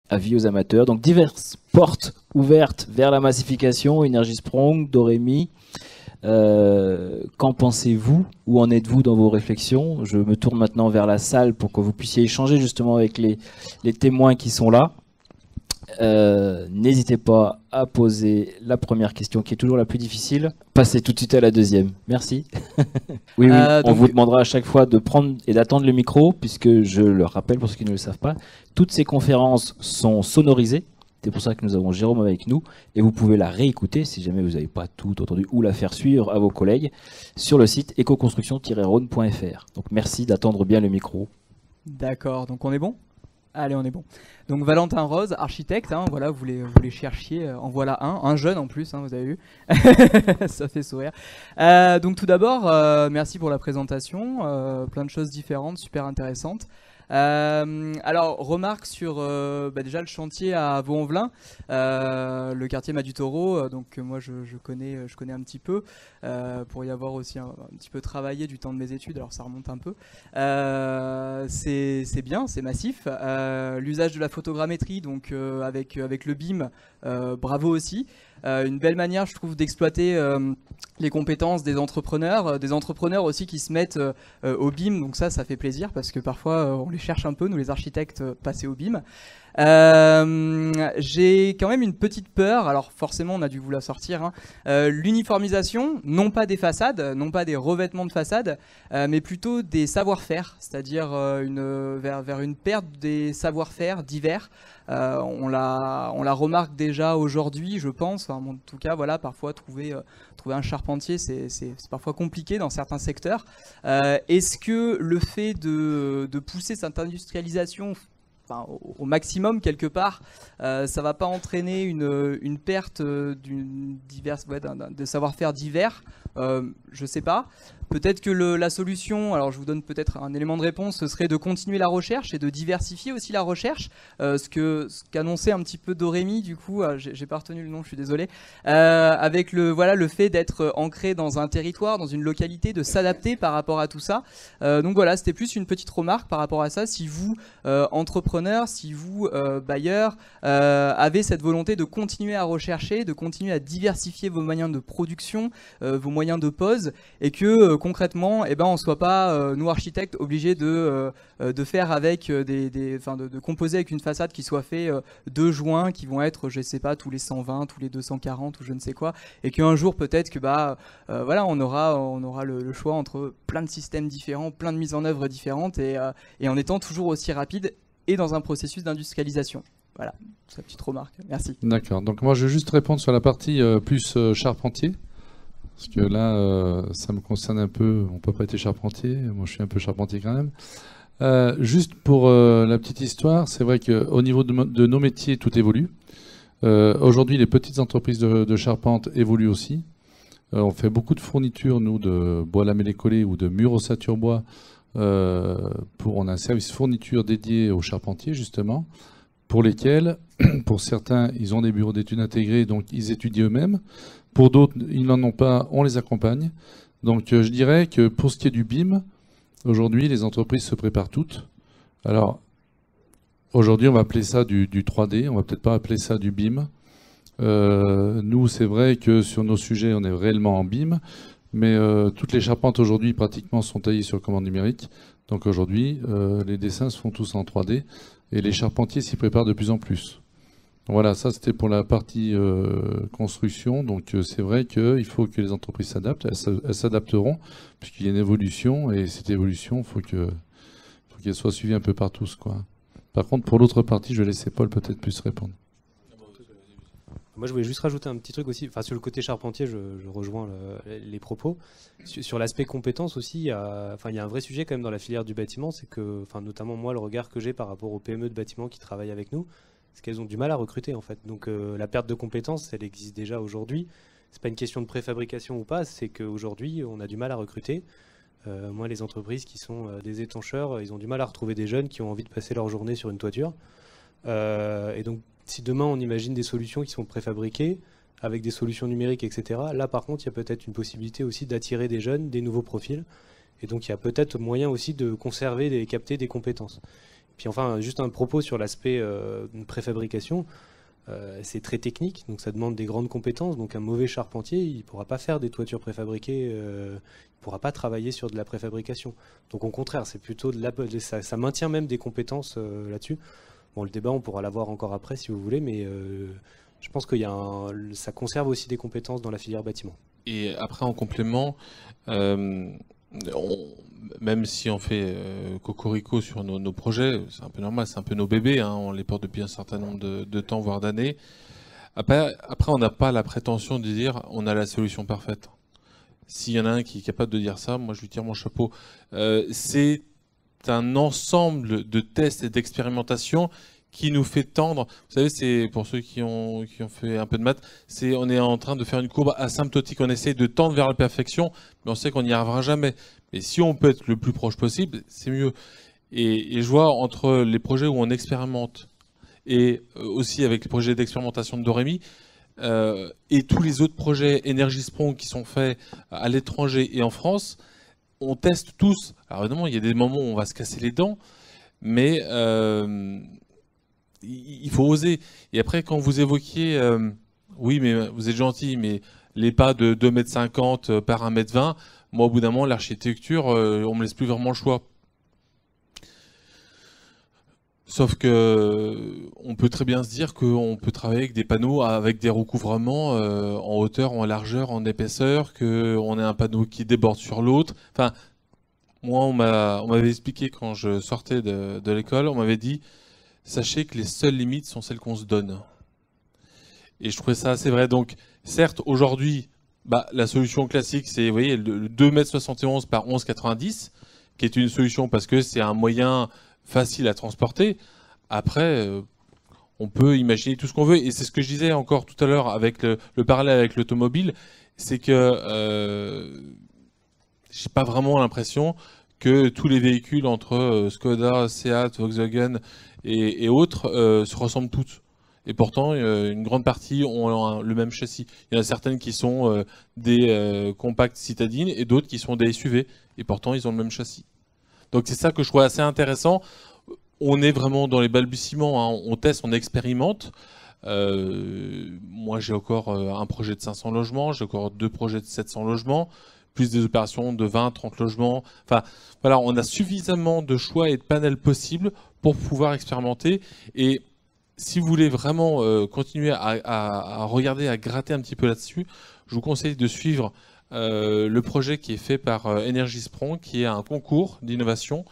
avis aux amateurs. Donc diverses portes ouvertes vers la massification, Energy Sprong, Doremi. Qu'en pensez-vous? Où en êtes-vous dans vos réflexions? Je me tourne maintenant vers la salle pour que vous puissiez échanger justement avec les témoins qui sont là. N'hésitez pas à poser la première question qui est toujours la plus difficile. Passez tout de suite à la deuxième. Merci. Oui, on vous demandera à chaque fois de prendre et d'attendre le micro, puisque je le rappelle pour ceux qui ne le savent pas, toutes ces conférences sont sonorisées. C'est pour ça que nous avons Jérôme avec nous et vous pouvez la réécouter si jamais vous n'avez pas tout entendu ou la faire suivre à vos collègues sur le site ecoconstruction-rhône.fr. Donc merci d'attendre bien le micro. D'accord, donc on est bon? Allez, on est bon. Donc Valentin Rose, architecte, hein, voilà, vous les cherchiez, en voilà un jeune en plus, hein, vous avez vu, ça fait sourire. Donc tout d'abord, merci pour la présentation, plein de choses différentes, super intéressantes. Alors, remarque sur déjà le chantier à Vaux-en-Velin, le quartier Mas-du-Taureau, donc moi je connais un petit peu, pour y avoir aussi un petit peu travaillé du temps de mes études, alors ça remonte un peu. C'est bien, c'est massif. L'usage de la photogrammétrie, donc avec le BIM, bravo aussi. Une belle manière, je trouve, d'exploiter les compétences des entrepreneurs aussi qui se mettent au BIM, donc ça fait plaisir parce que parfois on les cherche un peu, nous les architectes, passer au BIM. J'ai quand même une petite peur, alors forcément on a dû vous la sortir, hein. L'uniformisation, non pas des façades, non pas des revêtements de façades, mais plutôt des savoir-faire, c'est-à-dire vers une perte des savoir-faire divers. On la remarque déjà aujourd'hui, je pense, enfin, en tout cas voilà, parfois trouver un charpentier c'est parfois compliqué dans certains secteurs. Est-ce que le fait de pousser cette industrialisation au maximum quelque part, ça va pas entraîner une perte de savoir-faire divers? Je sais pas. Peut-être que la solution, alors je vous donne peut-être un élément de réponse, ce serait de continuer la recherche et de diversifier aussi la recherche, ce qu'annonçait un petit peu Doremi, du coup, j'ai pas retenu le nom, je suis désolé, avec le fait d'être ancré dans un territoire, dans une localité, de s'adapter par rapport à tout ça. Donc voilà, c'était plus une petite remarque par rapport à ça. Si vous, entrepreneurs, si vous, bailleurs, avez cette volonté de continuer à rechercher, de continuer à diversifier vos moyens de production, vos moyens de pose, et que concrètement, on ne soit pas, nous architectes, obligés de faire avec de composer avec une façade qui soit faite de joints qui vont être, je sais pas, tous les 120, tous les 240 ou je ne sais quoi, et qu'un jour peut-être que on aura le choix entre plein de systèmes différents, plein de mises en œuvre différentes, et en étant toujours aussi rapide et dans un processus d'industrialisation. Voilà, c'est une petite remarque. Merci. D'accord. Donc moi, je vais juste répondre sur la partie plus charpentier. Parce que là, ça me concerne un peu. On peut pas être charpentier. Moi, je suis un peu charpentier quand même. Juste pour la petite histoire, c'est vrai qu'au niveau de nos métiers, tout évolue. Aujourd'hui, les petites entreprises de charpente évoluent aussi. On fait beaucoup de fournitures, nous, de bois lamellé collé ou de murs ossature bois. On a un service fourniture dédié aux charpentiers, justement, pour lesquels, pour certains, ils ont des bureaux d'études intégrés, donc ils étudient eux-mêmes. Pour d'autres, ils n'en ont pas, on les accompagne. Donc je dirais que pour ce qui est du BIM, aujourd'hui, les entreprises se préparent toutes. Alors, aujourd'hui, on va appeler ça du 3D, on va peut-être pas appeler ça du BIM. Nous, c'est vrai que sur nos sujets, on est réellement en BIM, mais toutes les charpentes aujourd'hui, pratiquement, sont taillées sur commande numérique. Donc aujourd'hui, les dessins se font tous en 3D, et les charpentiers s'y préparent de plus en plus. Voilà, ça c'était pour la partie construction. Donc c'est vrai qu'il faut que les entreprises s'adaptent. Elles s'adapteront puisqu'il y a une évolution et cette évolution, faut qu'elle soit suivie un peu par tous, quoi. Par contre, pour l'autre partie, je vais laisser Paul peut-être plus répondre. Moi, je voulais juste rajouter un petit truc aussi. Enfin, sur le côté charpentier, je rejoins les propos. Sur l'aspect compétences aussi, il y a un vrai sujet quand même dans la filière du bâtiment, c'est que, notamment moi, le regard que j'ai par rapport aux PME de bâtiment qui travaillent avec nous, c'est qu'elles ont du mal à recruter en fait. Donc la perte de compétences, elle existe déjà aujourd'hui. C'est pas une question de préfabrication ou pas, c'est qu'aujourd'hui, on a du mal à recruter. Moi, les entreprises qui sont des étancheurs, ils ont du mal à retrouver des jeunes qui ont envie de passer leur journée sur une toiture. Et donc, si demain on imagine des solutions qui sont préfabriquées, avec des solutions numériques, etc., là par contre, il y a peut-être une possibilité aussi d'attirer des jeunes, des nouveaux profils. Et donc, il y a peut-être moyen aussi de conserver et capter des compétences. Puis enfin, juste un propos sur l'aspect préfabrication. C'est très technique, donc ça demande des grandes compétences. Donc un mauvais charpentier, il ne pourra pas faire des toitures préfabriquées, il ne pourra pas travailler sur de la préfabrication. Donc au contraire, c'est plutôt ça maintient même des compétences là-dessus. Bon, le débat, on pourra l'avoir encore après si vous voulez, mais je pense que ça conserve aussi des compétences dans la filière bâtiment. Et après, en complément, même si on fait cocorico sur nos projets, c'est un peu normal, c'est un peu nos bébés, hein, on les porte depuis un certain nombre de temps, voire d'années. Après, on n'a pas la prétention de dire on a la solution parfaite. S'il y en a un qui est capable de dire ça, moi je lui tire mon chapeau. C'est un ensemble de tests et d'expérimentations qui nous fait tendre. Vous savez, c'est pour ceux qui ont fait un peu de maths, on est en train de faire une courbe asymptotique. On essaie de tendre vers la perfection, mais on sait qu'on n'y arrivera jamais. Mais si on peut être le plus proche possible, c'est mieux. Et je vois entre les projets où on expérimente et aussi avec les projets d'expérimentation de Dorémy et tous les autres projets Energy-Sprong qui sont faits à l'étranger et en France, on teste tous. Alors évidemment, il y a des moments où on va se casser les dents, mais il faut oser. Et après, quand vous évoquiez, oui, mais vous êtes gentil, mais les pas de 2,50 m par 1,20 m, moi, au bout d'un moment, l'architecture, on me laisse plus vraiment le choix. Sauf que on peut très bien se dire qu'on peut travailler avec des panneaux avec des recouvrements en hauteur, en largeur, en épaisseur, qu'on ait un panneau qui déborde sur l'autre. Enfin, moi, on m'avait expliqué quand je sortais de l'école, on m'avait dit sachez que les seules limites sont celles qu'on se donne. Et je trouvais ça assez vrai. Donc, certes, aujourd'hui, la solution classique, c'est, vous voyez, le 2,71 m par 11,90 m, qui est une solution parce que c'est un moyen facile à transporter. Après, on peut imaginer tout ce qu'on veut. Et c'est ce que je disais encore tout à l'heure avec le parallèle avec l'automobile, c'est que j'ai pas vraiment l'impression que tous les véhicules entre Skoda, Seat, Volkswagen et autres se ressemblent toutes. Et pourtant, une grande partie ont le même châssis. Il y en a certaines qui sont des compacts citadines et d'autres qui sont des SUV. Et pourtant, ils ont le même châssis. Donc c'est ça que je trouve assez intéressant. On est vraiment dans les balbutiements, hein. On teste, on expérimente. Moi, j'ai encore un projet de 500 logements, j'ai encore 2 projets de 700 logements, plus des opérations de 20, 30 logements. Enfin, voilà, on a suffisamment de choix et de panels possibles pour pouvoir expérimenter. Et si vous voulez vraiment continuer à regarder, à gratter un petit peu là-dessus, je vous conseille de suivre le projet qui est fait par Energy-Sprong, qui est un concours d'innovation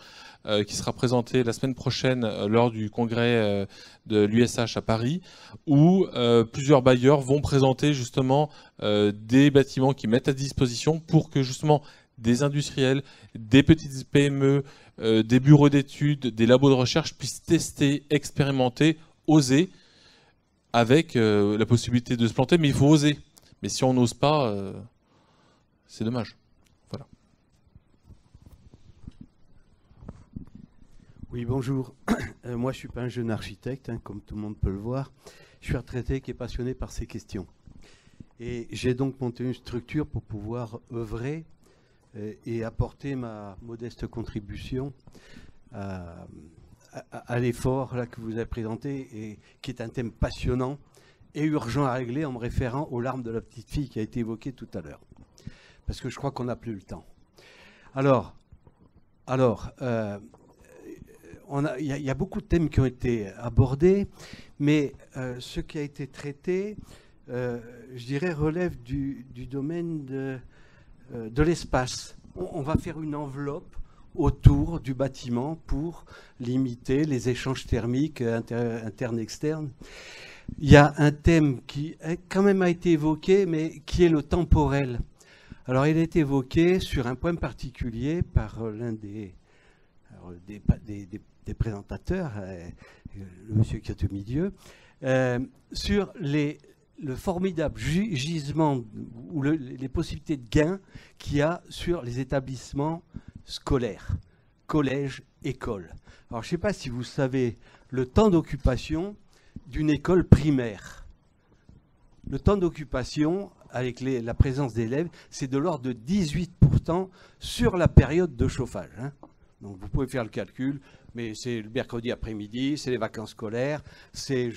qui sera présenté la semaine prochaine lors du congrès de l'USH à Paris, où plusieurs bailleurs vont présenter justement des bâtiments qui mettent à disposition pour que justement des industriels, des petites PME, des bureaux d'études, des labos de recherche puissent tester, expérimenter, oser, avec la possibilité de se planter, mais il faut oser. Mais si on n'ose pas, c'est dommage. Voilà. Oui, bonjour. Moi, je ne suis pas un jeune architecte, hein, comme tout le monde peut le voir. Je suis retraité qui est passionné par ces questions. Et j'ai donc monté une structure pour pouvoir œuvrer et apporter ma modeste contribution à l'effort là que vous avez présenté, et qui est un thème passionnant et urgent à régler, en me référant aux larmes de la petite fille qui a été évoquée tout à l'heure. Parce que je crois qu'on n'a plus le temps. Alors, il y a beaucoup de thèmes qui ont été abordés, mais ce qui a été traité, je dirais, relève du domaine de l'espace. On va faire une enveloppe autour du bâtiment pour limiter les échanges thermiques internes-externes. Il y a un thème qui quand même a été évoqué, mais qui est le temporel. Alors, il a été évoqué sur un point particulier par l'un des présentateurs, le monsieur qui est au milieu, sur le formidable gisement ou les possibilités de gain qu'il y a sur les établissements scolaires, collèges, écoles. Alors, je ne sais pas si vous savez le temps d'occupation d'une école primaire. Le temps d'occupation, avec la présence d'élèves, c'est de l'ordre de 18% sur la période de chauffage. Hein. Donc vous pouvez faire le calcul, mais c'est le mercredi après-midi, c'est les vacances scolaires, c'est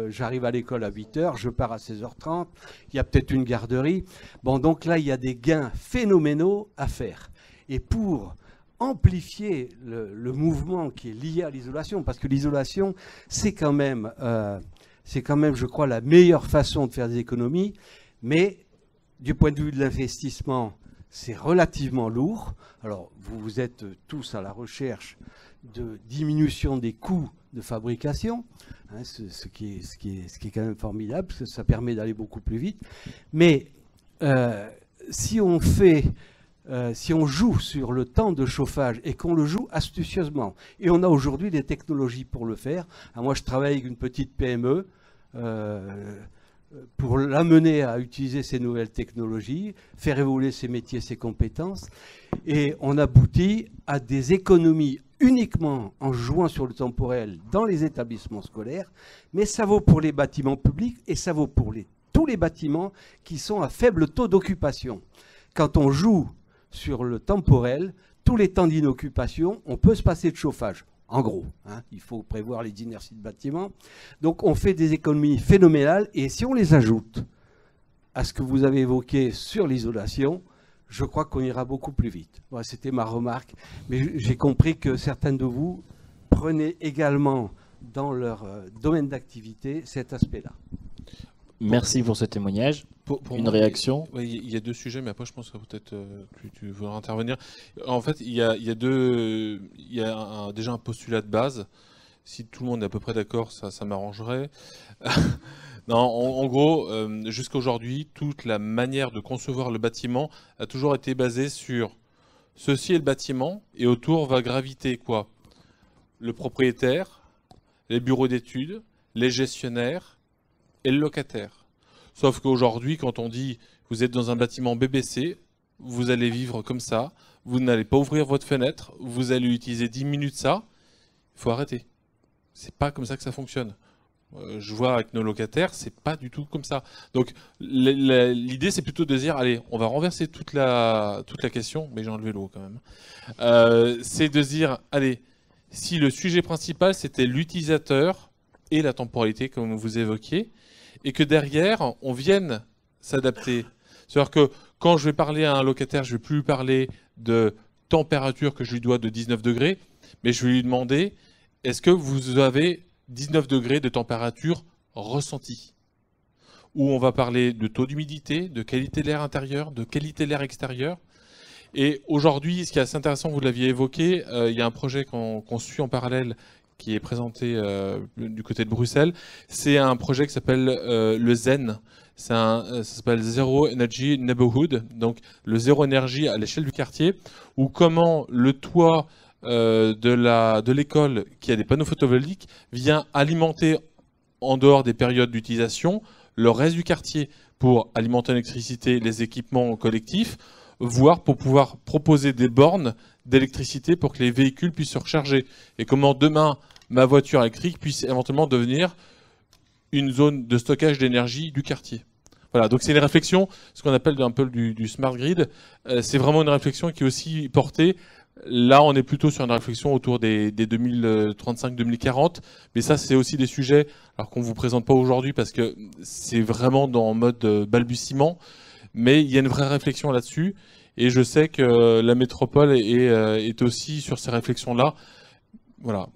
j'arrive à l'école à 8h, je pars à 16h30, il y a peut-être une garderie. Bon, donc là, il y a des gains phénoménaux à faire. Et pour amplifier le mouvement qui est lié à l'isolation, parce que l'isolation, c'est quand même, je crois, la meilleure façon de faire des économies, mais du point de vue de l'investissement, c'est relativement lourd. Alors, vous êtes tous à la recherche de diminution des coûts de fabrication, hein, ce qui est quand même formidable, parce que ça permet d'aller beaucoup plus vite. Mais si on joue sur le temps de chauffage et qu'on le joue astucieusement, et on a aujourd'hui des technologies pour le faire. Alors moi, je travaille avec une petite PME pour l'amener à utiliser ces nouvelles technologies, faire évoluer ses métiers, ses compétences, et on aboutit à des économies uniquement en jouant sur le temporel dans les établissements scolaires, mais ça vaut pour les bâtiments publics et ça vaut pour tous les bâtiments qui sont à faible taux d'occupation. Quand on joue sur le temporel, tous les temps d'inoccupation, on peut se passer de chauffage. En gros, hein, il faut prévoir les inerties de bâtiment. Donc on fait des économies phénoménales et si on les ajoute à ce que vous avez évoqué sur l'isolation, je crois qu'on ira beaucoup plus vite. Voilà, c'était ma remarque, mais j'ai compris que certains de vous prenaient également dans leur domaine d'activité cet aspect-là. Merci pour ce témoignage. Une réaction? Il y a deux sujets, mais après je pense que peut-être tu voudras intervenir. En fait, il y a déjà un postulat de base. Si tout le monde est à peu près d'accord, ça m'arrangerait. Non, en gros, jusqu'à aujourd'hui, toute la manière de concevoir le bâtiment a toujours été basée sur ceci est le bâtiment, et autour va graviter quoi? Le propriétaire, les bureaux d'études, les gestionnaires et le locataire. Sauf qu'aujourd'hui, quand on dit vous êtes dans un bâtiment BBC, vous allez vivre comme ça, vous n'allez pas ouvrir votre fenêtre, vous allez utiliser 10 minutes ça, il faut arrêter. C'est pas comme ça que ça fonctionne. Je vois avec nos locataires, c'est pas du tout comme ça. Donc l'idée c'est plutôt de dire, allez, on va renverser toute la question, mais j'ai enlevé l'eau quand même. C'est de dire, allez, si le sujet principal c'était l'utilisateur et la temporalité comme vous évoquiez, et que derrière, on vienne s'adapter. C'est-à-dire que quand je vais parler à un locataire, je ne vais plus lui parler de température que je lui dois de 19 degrés, mais je vais lui demander, est-ce que vous avez 19 degrés de température ressentie? Ou on va parler de taux d'humidité, de qualité de l'air intérieur, de qualité de l'air extérieur. Et aujourd'hui, ce qui est assez intéressant, vous l'aviez évoqué, il y a un projet qu'on suit en parallèle qui est présenté du côté de Bruxelles. C'est un projet qui s'appelle le ZEN. Ça s'appelle Zero Energy Neighborhood, donc le zéro énergie à l'échelle du quartier, où comment le toit de l'école qui a des panneaux photovoltaïques vient alimenter, en dehors des périodes d'utilisation, le reste du quartier pour alimenter en électricité les équipements collectifs, voire pour pouvoir proposer des bornes d'électricité pour que les véhicules puissent se recharger. Et comment demain, ma voiture électrique puisse éventuellement devenir une zone de stockage d'énergie du quartier. Voilà, donc c'est une réflexion, ce qu'on appelle un peu du smart grid. C'est vraiment une réflexion qui est aussi portée. Là, on est plutôt sur une réflexion autour des 2035-2040. Mais ça, c'est aussi des sujets alors qu'on ne vous présente pas aujourd'hui parce que c'est vraiment en mode balbutiement. Mais il y a une vraie réflexion là-dessus. Et je sais que la métropole est aussi sur ces réflexions-là. Voilà.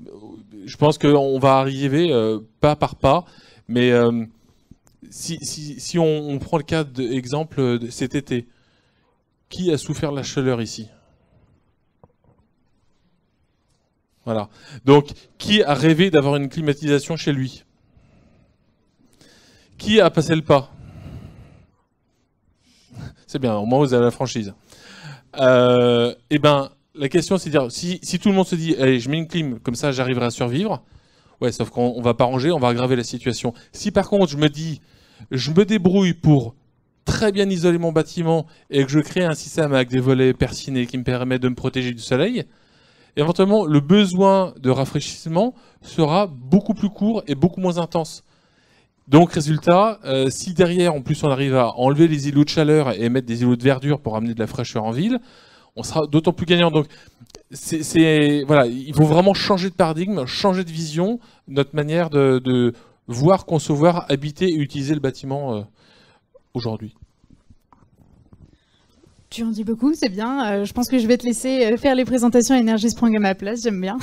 Je pense qu'on va arriver pas par pas. Mais si on prend le cas d'exemple de cet été, qui a souffert la chaleur ici? Voilà. Donc, qui a rêvé d'avoir une climatisation chez lui? Qui a passé le pas? C'est bien, au moins vous avez la franchise. Et ben, la question c'est de dire, si tout le monde se dit, allez, je mets une clim, comme ça j'arriverai à survivre, ouais, sauf qu'on va pas ranger, on va aggraver la situation. Si par contre je me dis, je me débrouille pour très bien isoler mon bâtiment et que je crée un système avec des volets persinés qui me permet de me protéger du soleil, éventuellement le besoin de rafraîchissement sera beaucoup plus court et beaucoup moins intense. Donc résultat, si derrière en plus on arrive à enlever les îlots de chaleur et mettre des îlots de verdure pour amener de la fraîcheur en ville, on sera d'autant plus gagnant. Donc voilà, il faut vraiment changer de paradigme, changer de vision, notre manière de voir, concevoir, habiter et utiliser le bâtiment aujourd'hui. Tu en dis beaucoup, c'est bien. Je pense que je vais te laisser faire les présentations Energy Sprong à ma place, j'aime bien.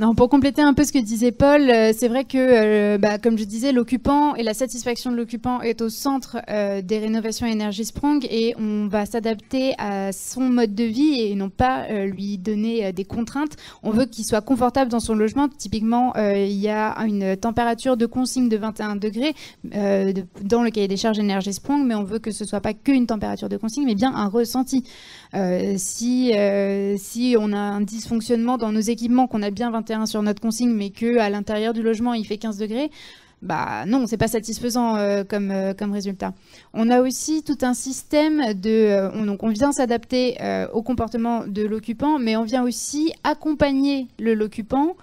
Non, pour compléter un peu ce que disait Paul, c'est vrai que, comme je disais, l'occupant et la satisfaction de l'occupant est au centre des rénovations Energy Sprong, et on va s'adapter à son mode de vie et non pas lui donner des contraintes. On veut qu'il soit confortable dans son logement. Typiquement, il y a une température de consigne de 21 degrés dans le cahier des charges Energy Sprong, mais on veut que ce soit pas qu'une température de consigne, mais bien un ressenti. Si on a un dysfonctionnement dans nos équipements, qu'on a bien 21 sur notre consigne, mais qu'à l'intérieur du logement, il fait 15 degrés, bah non, c'est pas satisfaisant comme résultat. On a aussi tout un système donc on vient s'adapter au comportement de l'occupant, mais on vient aussi accompagner l'occupant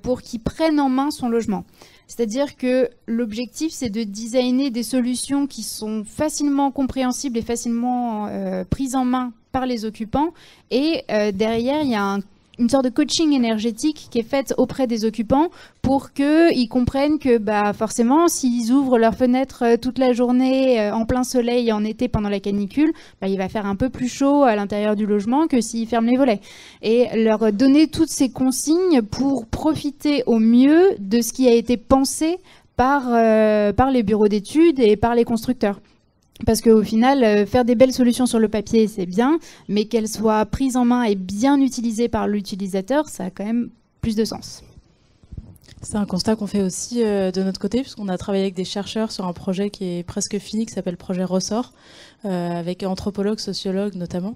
pour qu'il prenne en main son logement. C'est-à-dire que l'objectif, c'est de designer des solutions qui sont facilement compréhensibles et facilement prises en main par les occupants. Et derrière, il y a une sorte de coaching énergétique qui est faite auprès des occupants pour qu'ils comprennent que forcément, s'ils ouvrent leurs fenêtres toute la journée en plein soleil en été pendant la canicule, il va faire un peu plus chaud à l'intérieur du logement que s'ils ferment les volets. Et leur donner toutes ces consignes pour profiter au mieux de ce qui a été pensé par les bureaux d'études et par les constructeurs. Parce qu'au final, faire des belles solutions sur le papier, c'est bien, mais qu'elles soient prises en main et bien utilisées par l'utilisateur, ça a quand même plus de sens. C'est un constat qu'on fait aussi de notre côté, puisqu'on a travaillé avec des chercheurs sur un projet qui est presque fini, qui s'appelle Projet Ressort, avec anthropologues, sociologues notamment,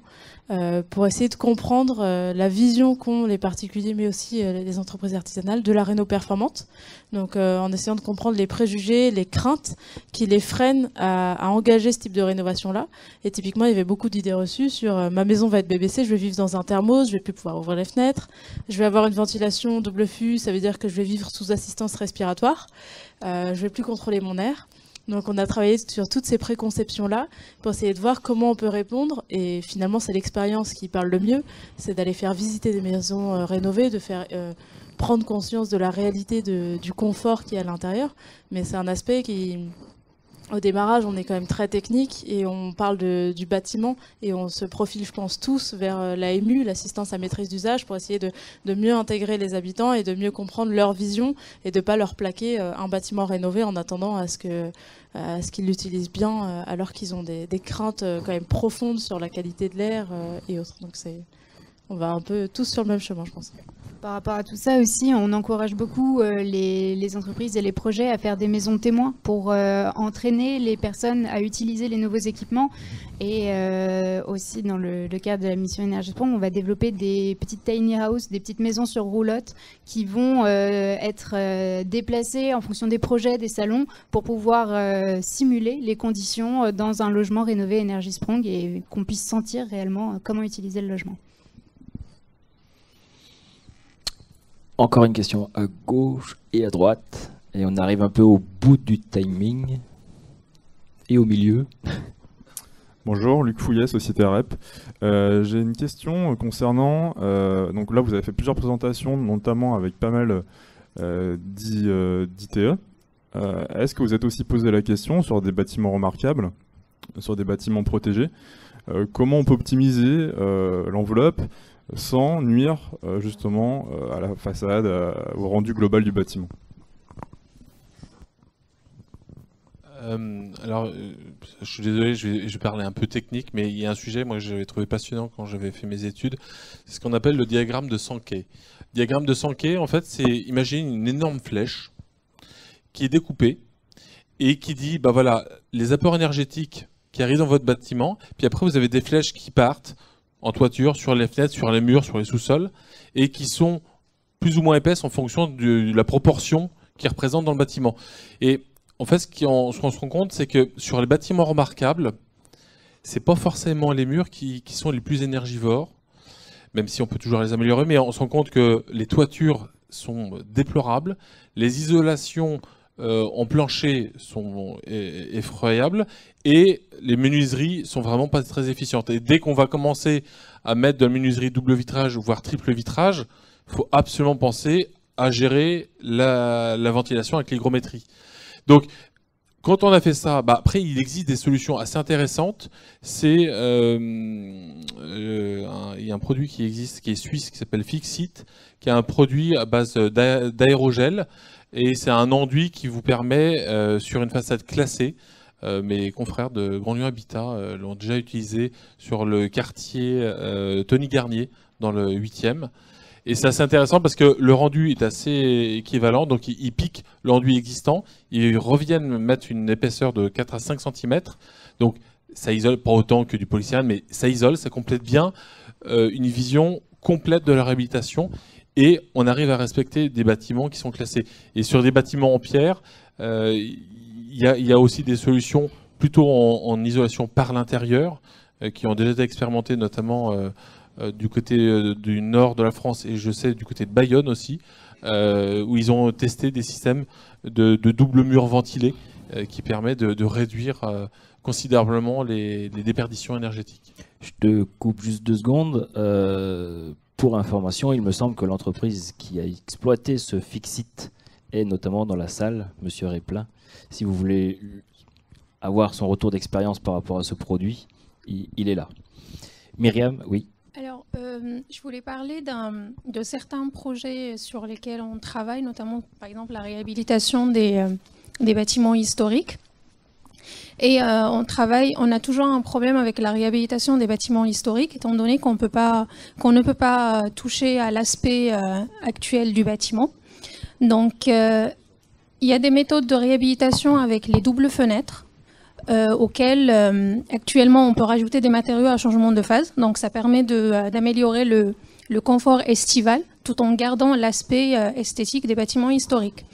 pour essayer de comprendre la vision qu'ont les particuliers, mais aussi les entreprises artisanales, de la réno performante. Donc en essayant de comprendre les préjugés, les craintes qui les freinent à engager ce type de rénovation-là. Et typiquement, il y avait beaucoup d'idées reçues sur ma maison va être BBC, je vais vivre dans un thermos, je vais plus pouvoir ouvrir les fenêtres, je vais avoir une ventilation double flux, ça veut dire que je vais vivre sous assistance respiratoire, je vais plus contrôler mon air. Donc on a travaillé sur toutes ces préconceptions-là pour essayer de voir comment on peut répondre, et finalement c'est l'expérience qui parle le mieux, c'est d'aller faire visiter des maisons rénovées, de faire prendre conscience de la réalité du confort qu'il y a à l'intérieur, mais c'est un aspect qui... Au démarrage, on est quand même très technique et on parle du bâtiment et on se profile, je pense, tous vers l'AMU, l'assistance à maîtrise d'usage, pour essayer de mieux intégrer les habitants et de mieux comprendre leur vision et de ne pas leur plaquer un bâtiment rénové en attendant à ce qu'ils l'utilisent bien, alors qu'ils ont des craintes quand même profondes sur la qualité de l'air et autres. Donc on va un peu tous sur le même chemin, je pense. Par rapport à tout ça aussi, on encourage beaucoup les entreprises et les projets à faire des maisons témoins pour entraîner les personnes à utiliser les nouveaux équipements. Et aussi, dans le cadre de la mission Energy Sprong, on va développer des petites tiny house, des petites maisons sur roulotte qui vont être déplacées en fonction des projets, des salons, pour pouvoir simuler les conditions dans un logement rénové Energy Sprong et qu'on puisse sentir réellement comment utiliser le logement. Encore une question à gauche et à droite. Et on arrive un peu au bout du timing. Et au milieu. Bonjour, Luc Fouillet, Société REP. J'ai une question concernant... donc là, vous avez fait plusieurs présentations, notamment avec pas mal d'ITE. Est-ce que vous êtes aussi posé la question sur des bâtiments remarquables, sur des bâtiments protégés, comment on peut optimiser l'enveloppe sans nuire justement à la façade, au rendu global du bâtiment? Alors, je suis désolé, je vais parler un peu technique, mais il y a un sujet moi que j'avais trouvé passionnant quand j'avais fait mes études, c'est ce qu'on appelle le diagramme de Sankey. Le diagramme de Sankey, en fait, c'est, imagine une énorme flèche qui est découpée et qui dit, bah voilà, les apports énergétiques qui arrivent dans votre bâtiment, puis après vous avez des flèches qui partent en toiture, sur les fenêtres, sur les murs, sur les sous-sols, et qui sont plus ou moins épaisses en fonction de la proportion qu'ils représentent dans le bâtiment. Et en fait, ce qu'on se rend compte, c'est que sur les bâtiments remarquables, c'est pas forcément les murs qui sont les plus énergivores, même si on peut toujours les améliorer, mais on se rend compte que les toitures sont déplorables, les isolations en plancher sont effroyables et les menuiseries sont vraiment pas très efficientes. Et dès qu'on va commencer à mettre de la menuiserie double vitrage, voire triple vitrage, il faut absolument penser à gérer la ventilation avec l'hygrométrie. Donc, quand on a fait ça, après il existe des solutions assez intéressantes. Il y a un produit qui existe, qui est suisse, qui s'appelle Fixit, qui est un produit à base d'aérogel, et c'est un enduit qui vous permet, sur une façade classée, mes confrères de Grand Lyon Habitat l'ont déjà utilisé sur le quartier Tony Garnier, dans le 8e. Et c'est assez intéressant parce que le rendu est assez équivalent, donc ils piquent l'enduit existant, ils reviennent mettre une épaisseur de 4 à 5 cm, donc ça isole pas autant que du polystyrène, mais ça isole, ça complète bien une vision complète de la réhabilitation, et on arrive à respecter des bâtiments qui sont classés. Et sur des bâtiments en pierre, il y a aussi des solutions plutôt en isolation par l'intérieur, qui ont déjà été expérimentées, notamment du côté du nord de la France, et je sais du côté de Bayonne aussi, où ils ont testé des systèmes de double mur ventilé qui permet de réduire considérablement les déperditions énergétiques. Je te coupe juste 2 secondes. Pour information, il me semble que l'entreprise qui a exploité ce Fixit est notamment dans la salle, Monsieur Réplin. Si vous voulez avoir son retour d'expérience par rapport à ce produit, il est là. Myriam, oui. Alors, je voulais parler de certains projets sur lesquels on travaille, notamment par exemple la réhabilitation des bâtiments historiques. Et on a toujours un problème avec la réhabilitation des bâtiments historiques, étant donné qu'on ne peut pas toucher à l'aspect actuel du bâtiment. Donc, il y a des méthodes de réhabilitation avec les doubles fenêtres, auxquels actuellement on peut rajouter des matériaux à changement de phase. Donc ça permet d'améliorer le confort estival tout en gardant l'aspect esthétique des bâtiments historiques.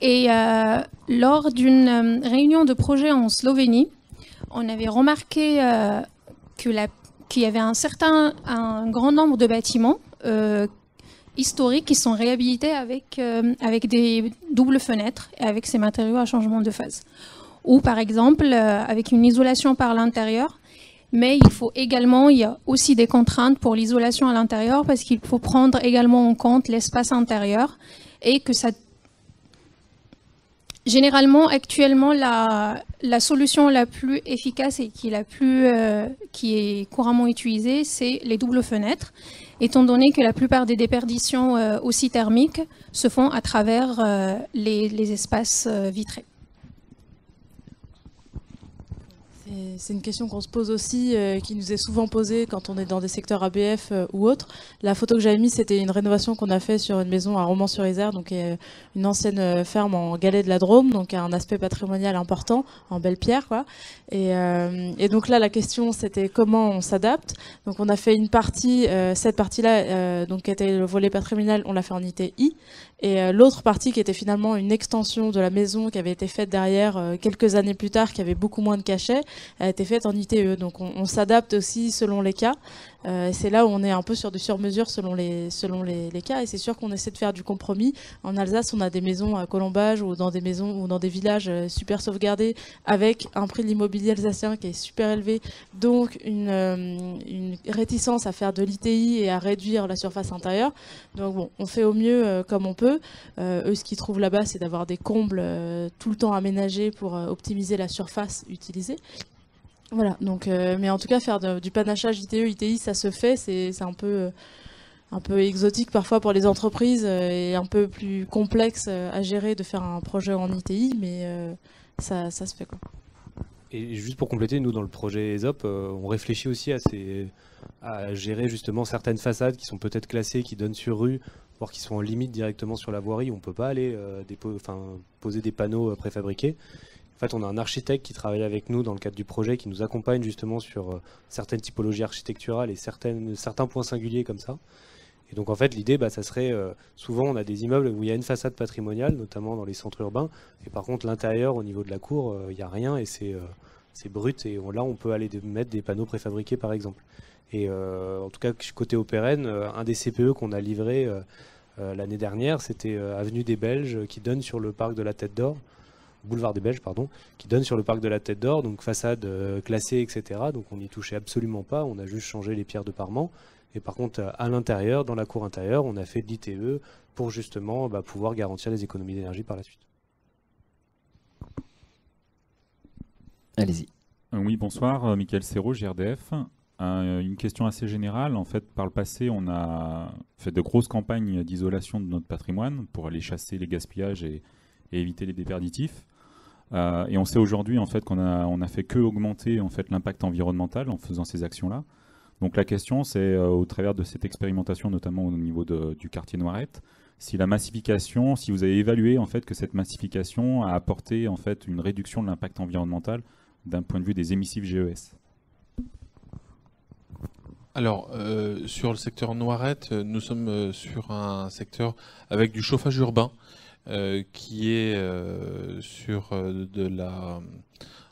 Et lors d'une réunion de projet en Slovénie, on avait remarqué qu'il y avait un grand nombre de bâtiments historiques qui sont réhabilités avec des doubles fenêtres et avec ces matériaux à changement de phase. Ou par exemple avec une isolation par l'intérieur, mais il y a aussi des contraintes pour l'isolation à l'intérieur parce qu'il faut prendre également en compte l'espace intérieur et que ça... Généralement, actuellement, la solution la plus efficace et qui est couramment utilisée, c'est les doubles fenêtres, étant donné que la plupart des déperditions aussi thermiques se font à travers les espaces vitrés. C'est une question qu'on se pose aussi, qui nous est souvent posée quand on est dans des secteurs ABF ou autres. La photo que j'avais mise, c'était une rénovation qu'on a fait sur une maison à Romans-sur-Isère, donc une ancienne ferme en galets de la Drôme, donc un aspect patrimonial important, en belle pierre, quoi. Et donc là, la question, c'était comment on s'adapte. Donc on a fait une partie, cette partie-là, donc qui était le volet patrimonial, on l'a fait en ITI. Et l'autre partie qui était finalement une extension de la maison qui avait été faite derrière quelques années plus tard, qui avait beaucoup moins de cachets, a été faite en ITE. Donc on s'adapte aussi selon les cas. C'est là où on est un peu sur du sur-mesure selon les cas. Et c'est sûr qu'on essaie de faire du compromis. En Alsace, on a des maisons à colombage ou dans des maisons ou dans des villages super sauvegardés avec un prix de l'immobilier alsacien qui est super élevé. Donc une réticence à faire de l'ITI et à réduire la surface intérieure. Donc bon, on fait au mieux comme on peut. Eux, ce qu'ils trouvent là-bas, c'est d'avoir des combles tout le temps aménagés pour optimiser la surface utilisée. Voilà, donc, mais en tout cas, faire du panachage ITE, ITI, ça se fait, c'est un peu exotique parfois pour les entreprises et un peu plus complexe à gérer de faire un projet en ITI, mais ça se fait, quoi. Et juste pour compléter, nous dans le projet ESOP, on réfléchit aussi à gérer justement certaines façades qui sont peut-être classées, qui donnent sur rue, voire qui sont en limite directement sur la voirie. On ne peut pas aller poser des panneaux préfabriqués. En fait, on a un architecte qui travaille avec nous dans le cadre du projet, qui nous accompagne justement sur certaines typologies architecturales et certains points singuliers comme ça. Et donc en fait, l'idée, ça serait, souvent on a des immeubles où il y a une façade patrimoniale, notamment dans les centres urbains, et par contre l'intérieur, au niveau de la cour, il n'y a rien et c'est brut, et là on peut aller mettre des panneaux préfabriqués par exemple. Et en tout cas, côté Opéren, un des CPE qu'on a livré l'année dernière, c'était avenue des Belges qui donne sur le parc de la Tête d'Or, boulevard des Belges, pardon, qui donne sur le parc de la Tête d'Or, donc façade classée, etc. Donc on n'y touchait absolument pas, on a juste changé les pierres de parement. Et par contre, à l'intérieur, dans la cour intérieure, on a fait de l'ITE pour justement pouvoir garantir les économies d'énergie par la suite. Allez-y. Oui, bonsoir, Michael Serrault, GRDF. Une question assez générale. En fait, par le passé, on a fait de grosses campagnes d'isolation de notre patrimoine pour aller chasser les gaspillages et éviter les déperditifs. Et on sait aujourd'hui en fait qu'on a fait que augmenter en fait l'impact environnemental en faisant ces actions-là. Donc la question, c'est au travers de cette expérimentation, notamment au niveau du quartier Noirettes, si la massification, si vous avez évalué en fait que cette massification a apporté en fait une réduction de l'impact environnemental d'un point de vue des émissifs GES. Alors, sur le secteur Noirettes, nous sommes sur un secteur avec du chauffage urbain qui est sur de la...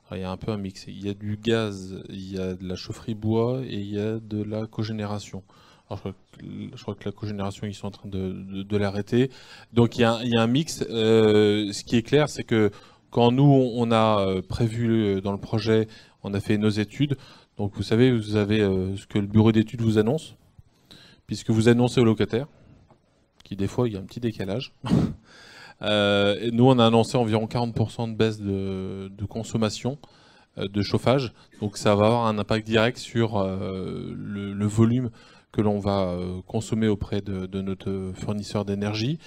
Alors, il y a un peu un mix. Il y a du gaz, il y a de la chaufferie bois et il y a de la cogénération. Alors, je crois que la cogénération, ils sont en train de l'arrêter. Donc, il y a un mix. Ce qui est clair, c'est que quand nous, on a prévu dans le projet, on a fait nos études. Donc, vous savez, vous avez ce que le bureau d'études vous annonce, puisque vous annoncez aux locataires, qui des fois, il y a un petit décalage. Et nous, on a annoncé environ 40% de baisse de consommation de chauffage. Donc ça va avoir un impact direct sur le volume que l'on va consommer auprès de notre fournisseur d'énergie,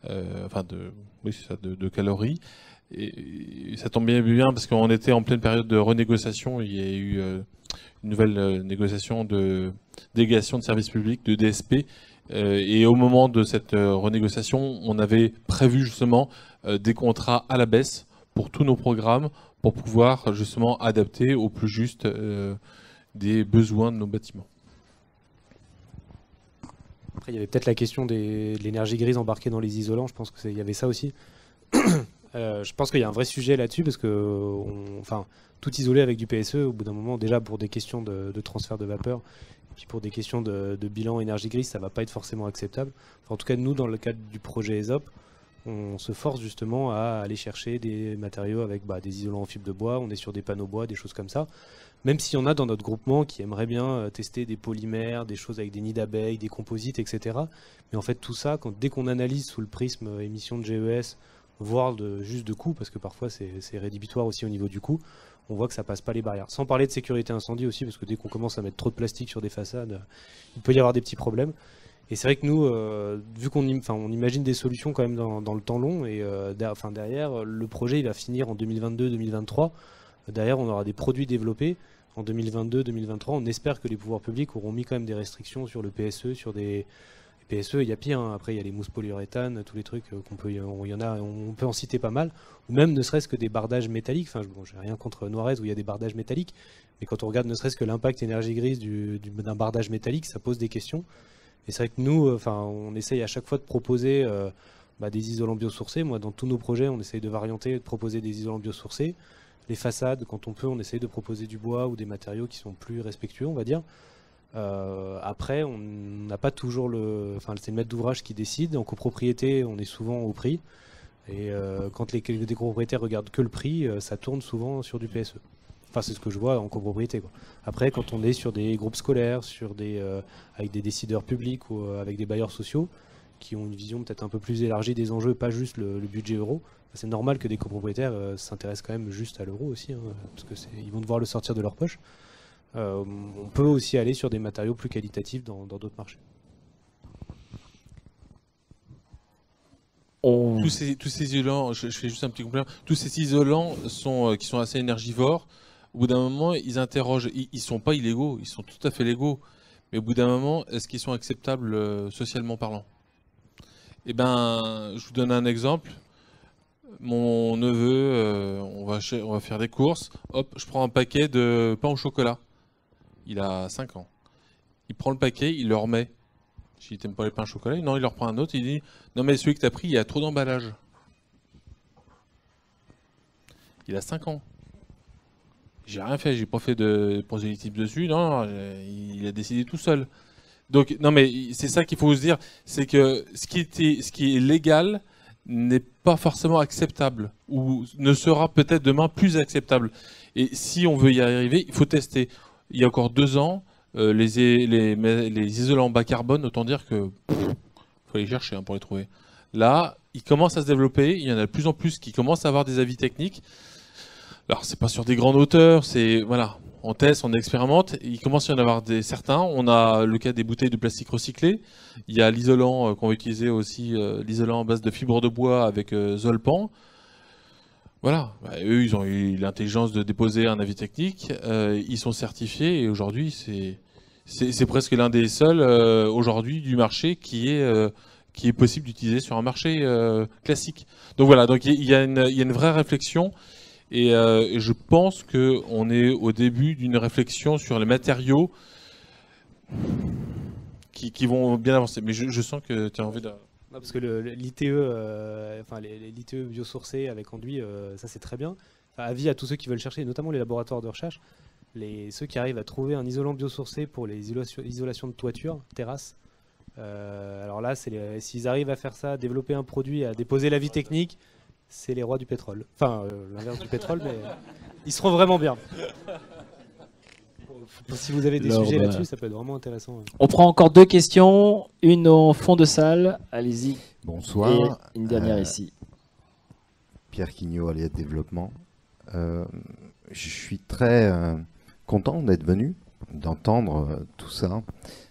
de calories. Et ça tombe bien parce qu'on était en pleine période de renégociation. Il y a eu une nouvelle négociation de délégation de services publics, de DSP. Et au moment de cette renégociation, on avait prévu justement des contrats à la baisse pour tous nos programmes pour pouvoir justement adapter au plus juste des besoins de nos bâtiments. Après, il y avait peut-être la question de l'énergie grise embarquée dans les isolants. Je pense qu'il y avait ça aussi. Je pense qu'il y a un vrai sujet là-dessus parce que tout isoler avec du PSE, au bout d'un moment, déjà pour des questions de transfert de vapeur, puis pour des questions de bilan énergie grise, ça ne va pas être forcément acceptable. Enfin, en tout cas, nous, dans le cadre du projet ESOP, on se force justement à aller chercher des matériaux avec des isolants en fibre de bois, on est sur des panneaux bois, des choses comme ça. Même s'il y en a dans notre groupement qui aimeraient bien tester des polymères, des choses avec des nids d'abeilles, des composites, etc. Mais en fait, tout ça, dès qu'on analyse sous le prisme émissions de GES, voire juste de coût, parce que parfois c'est rédhibitoire aussi au niveau du coût, on voit que ça passe pas les barrières. Sans parler de sécurité incendie aussi, parce que dès qu'on commence à mettre trop de plastique sur des façades, il peut y avoir des petits problèmes. Et c'est vrai que nous, vu qu'on imagine des solutions quand même dans le temps long, et derrière, le projet il va finir en 2022-2023. Derrière, on aura des produits développés. En 2022-2023, on espère que les pouvoirs publics auront mis quand même des restrictions sur le PSE, sur des... PSE, il y a pire, hein. Après il y a les mousses polyuréthane, tous les trucs on peut en citer pas mal, ou même ne serait-ce que des bardages métalliques. Enfin, j'ai rien contre Noirettes où il y a des bardages métalliques, mais quand on regarde ne serait-ce que l'impact énergie grise d'un bardage métallique, ça pose des questions. Et c'est vrai que nous, on essaye à chaque fois de proposer des isolants biosourcés. Moi, dans tous nos projets, on essaye de varianter, de proposer des isolants biosourcés. Les façades, quand on peut, on essaye de proposer du bois ou des matériaux qui sont plus respectueux, on va dire. Après, on n'a pas toujours c'est le maître d'ouvrage qui décide. En copropriété, on est souvent au prix. Et quand les copropriétaires regardent que le prix, ça tourne souvent sur du PSE. Enfin, c'est ce que je vois en copropriété, quoi. Après, quand on est sur des groupes scolaires, avec des décideurs publics ou avec des bailleurs sociaux qui ont une vision peut-être un peu plus élargie des enjeux, pas juste le budget euro, c'est normal que des copropriétaires s'intéressent quand même juste à l'euro aussi, hein, parce qu'ils vont devoir le sortir de leur poche. On peut aussi aller sur des matériaux plus qualitatifs dans d'autres marchés. Tous ces isolants, je fais juste un petit complément, tous ces isolants qui sont assez énergivores, au bout d'un moment, ils interrogent, ils sont pas illégaux, ils sont tout à fait légaux, mais au bout d'un moment, est-ce qu'ils sont acceptables socialement parlant? Eh ben, je vous donne un exemple. Mon neveu, on va faire des courses, hop, je prends un paquet de pain au chocolat. Il a 5 ans. Il prend le paquet, il le remet. Je dis, t'aimes pas les pains au chocolat? Non, il leur prend un autre, il dit, non mais celui que t'as pris, il y a trop d'emballage. Il a 5 ans. J'ai rien fait, j'ai pas fait de prosélytisme dessus, non, il a décidé tout seul. Donc, non, mais c'est ça qu'il faut se dire, c'est que ce qui est légal n'est pas forcément acceptable, ou ne sera peut-être demain plus acceptable. Et si on veut y arriver, il faut tester. Il y a encore 2 ans, les isolants bas carbone, autant dire que faut aller chercher pour les trouver. Là, ils commencent à se développer, il y en a de plus en plus qui commencent à avoir des avis techniques. Alors, c'est pas sur des grandes hauteurs, c'est voilà. On teste, on expérimente, il commence à y en avoir certains. On a le cas des bouteilles de plastique recyclées. Il y a l'isolant qu'on va utiliser aussi, l'isolant à base de fibres de bois avec Zolpan. Voilà, eux, ils ont eu l'intelligence de déposer un avis technique. Ils sont certifiés et aujourd'hui, c'est presque l'un des seuls aujourd'hui du marché qui est possible d'utiliser sur un marché classique. Donc voilà, donc il y a une vraie réflexion. Et je pense qu'on est au début d'une réflexion sur les matériaux qui vont bien avancer. Mais je sens que tu as envie de... Non, parce que l'ITE, enfin l'ITE biosourcé avec enduit, ça c'est très bien. Enfin, avis à tous ceux qui veulent chercher, notamment les laboratoires de recherche, ceux qui arrivent à trouver un isolant biosourcé pour les isolations de toiture, terrasse. Alors là, s'ils arrivent à faire ça, à développer un produit, à déposer l'avis technique, c'est les rois du pétrole. Enfin, l'inverse du pétrole, mais ils seront vraiment bien. Si vous avez des sujets là-dessus, ça peut être vraiment intéressant. On prend encore 2 questions, une au fond de salle, allez-y. Bonsoir. Et une dernière ici. Pierre Quignot, Aliette Développement. Je suis très content d'être venu, d'entendre tout ça.